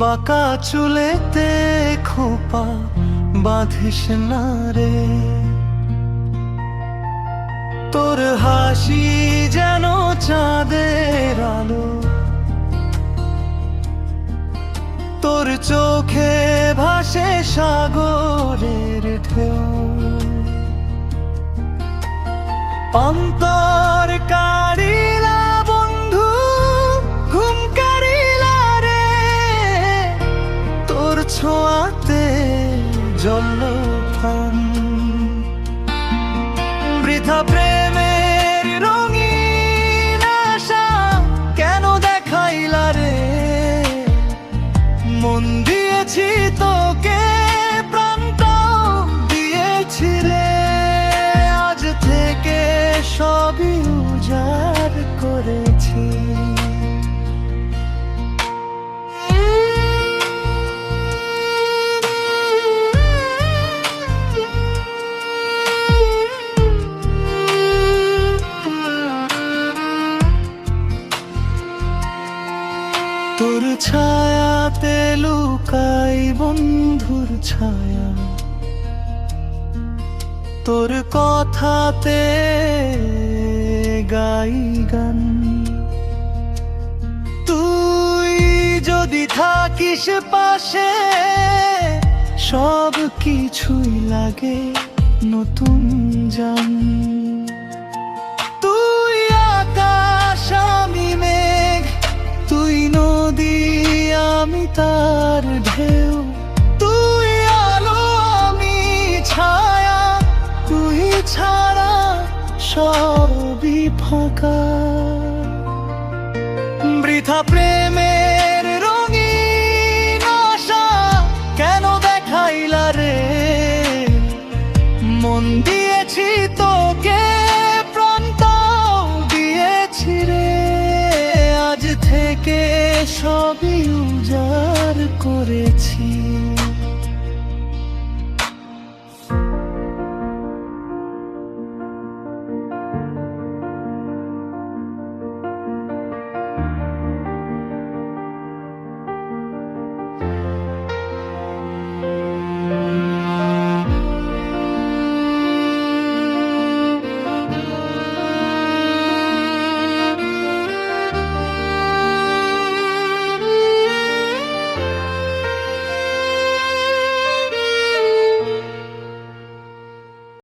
বাঁকা চুলেতে খোপা বাঁধিস না রে। তোর হাসি যেন চাঁদের আলো, তোর চোখে ভাসে সাগরের ঢেউ। অন্তর কারিলা বন্ধু, ঘুম কারিলা রে, তোর ছোঁয়াতে জ্বলল প্রাণ। বৃথা প্রেমের রঙিন আশা কেন দেখাইলা রে, মন দিয়েছি তোকে, প্রাণটাও দিয়েছি রে। আজ থেকে সবই উজাড় করেছি। তোর ছায়াতে লুকাই বন্ধুর ছায়া, তোর কথাতে গাই গান। তুই যদি থাকিস পাশে, সব কিছুই লাগে নতুন জান। তুই আকাশ আমি মেঘ, তুই নদী আমি তার ঢেউ। তুই আলো আমি ছায়া, তুই ছাড়া সবই ফাঁকা। বৃথা প্রেমের রঙিন আশা কেন দেখাইলা রে, মন দিয়েছি তোকে, প্রাণটাও দিয়েছি রে। আজ থেকে সবই উজাড় করেছি।